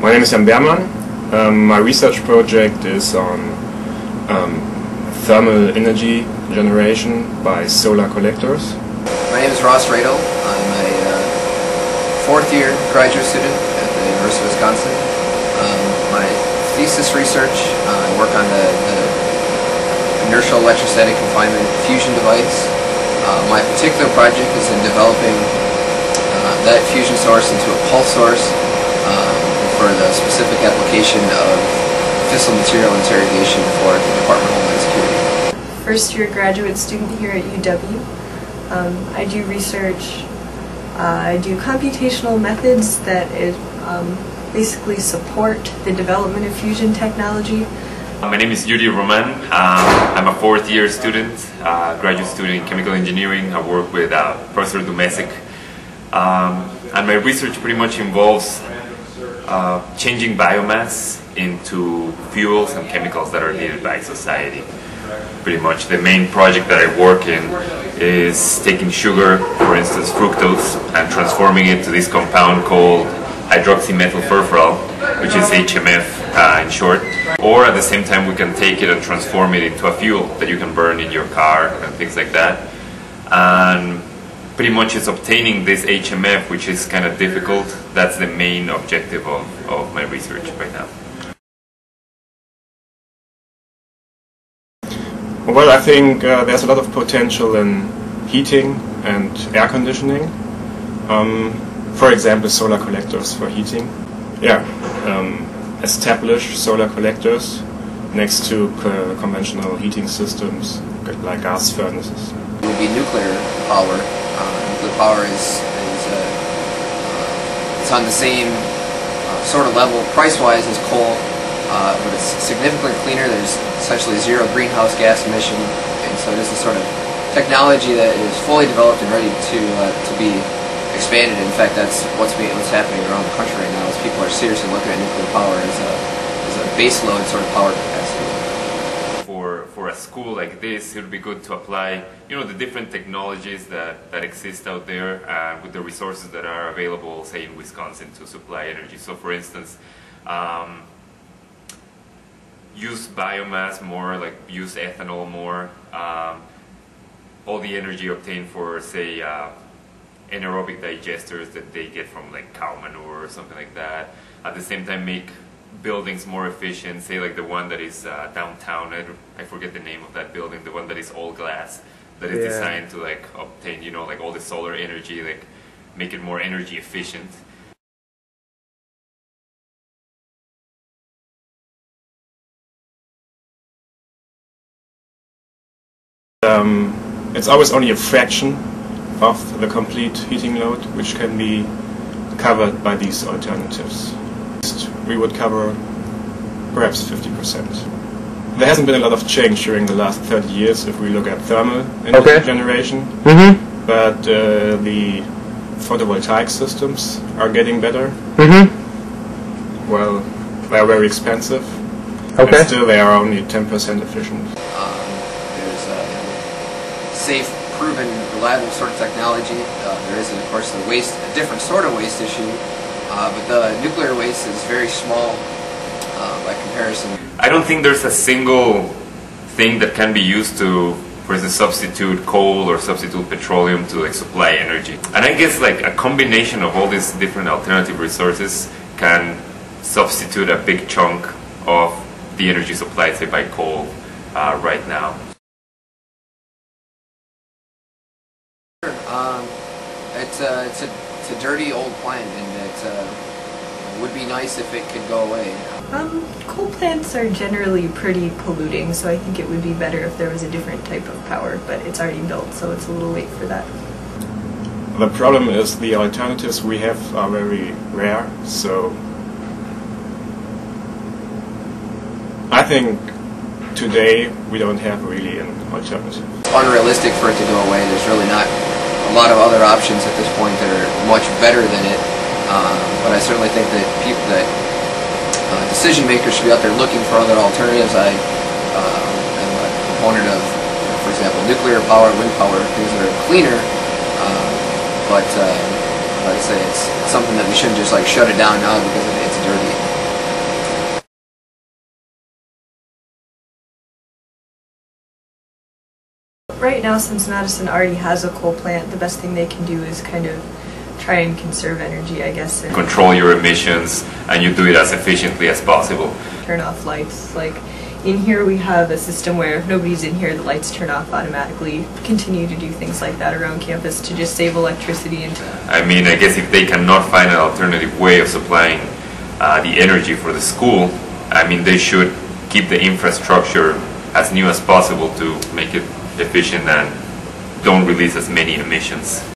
My name is Jan Beermann. My research project is on thermal energy generation by solar collectors. My name is Ross Radel. I'm a fourth-year graduate student at the University of Wisconsin. My thesis research, I work on the inertial electrostatic confinement fusion device. My particular project is in developing that fusion source into a pulse source for the specific application of fissile material interrogation for the Department of Homeland Security. First-year graduate student here at UW. I do research. I do computational methods that basically support the development of fusion technology. My name is Yuri Roman. I'm a fourth-year student, graduate student in chemical engineering. I work with Professor Dumesic. And my research pretty much involves changing biomass into fuels and chemicals that are needed by society. Pretty much the main project that I work in is taking sugar, for instance fructose, and transforming it to this compound called hydroxymethylfurfural, which is HMF in short. Or at the same time we can take it and transform it into a fuel that you can burn in your car and things like that. And pretty much it's obtaining this HMF, which is kind of difficult. That's the main objective of my research right now. Well, I think there's a lot of potential in heating and air conditioning. For example, solar collectors for heating. Yeah, establish solar collectors next to conventional heating systems like gas furnaces. It would be nuclear power. Nuclear power is it's on the same sort of level price-wise as coal, but it's significantly cleaner. There's essentially zero greenhouse gas emission, and so this is sort of technology that is fully developed and ready to be expanded. In fact, that's what's happening around the country right now. Is people are seriously looking at nuclear power as a baseload sort of power capacity. For a school like this, it would be good to apply, the different technologies that exist out there with the resources that are available, say in Wisconsin, to supply energy. So, for instance, use biomass more, like use ethanol more. All the energy obtained for, say, anaerobic digesters that they get from like cow manure or something like that. At the same time, make buildings more efficient, say like the one that is downtown. I forget the name of that building, the one that is all glass, that is designed to like obtain, like all the solar energy, like make it more energy efficient. It's always only a fraction of the complete heating load which can be covered by these alternatives. We would cover perhaps 50%. There hasn't been a lot of change during the last 30 years if we look at thermal energy generation, but the photovoltaic systems are getting better. Well, they are very expensive, and still they are only 10% efficient. There's safe, proven, reliable sort of technology. There is, of course, the waste, a different sort of waste issue. But the nuclear waste is very small by comparison. I don't think there's a single thing that can be used to, for instance, substitute coal or substitute petroleum to like supply energy. And I guess like a combination of all these different alternative resources can substitute a big chunk of the energy supplied, say, by coal right now. It's a dirty old plant, and it would be nice if it could go away. Coal plants are generally pretty polluting, so I think it would be better if there was a different type of power, but it's already built, so it's a little late for that. The problem is the alternatives we have are very rare, so I think today we don't have really an alternative. It's unrealistic for it to go away. There's really not a lot of other options at this point that are much better than it. But I certainly think that decision makers should be out there looking for other alternatives. I am a proponent of, for example, nuclear power, wind power, things that are cleaner. But like I say, it's something that we shouldn't just like shut it down now because it's dirty. right now, since Madison already has a coal plant, the best thing they can do is kind of try and conserve energy, I guess. And control your emissions, and you do it as efficiently as possible. turn off lights. Like in here we have a system where if nobody's in here, the lights turn off automatically. Continue to do things like that around campus to just save electricity. And I mean, I guess if they cannot find an alternative way of supplying the energy for the school, I mean, they should keep the infrastructure as new as possible to make it efficient and don't release as many emissions.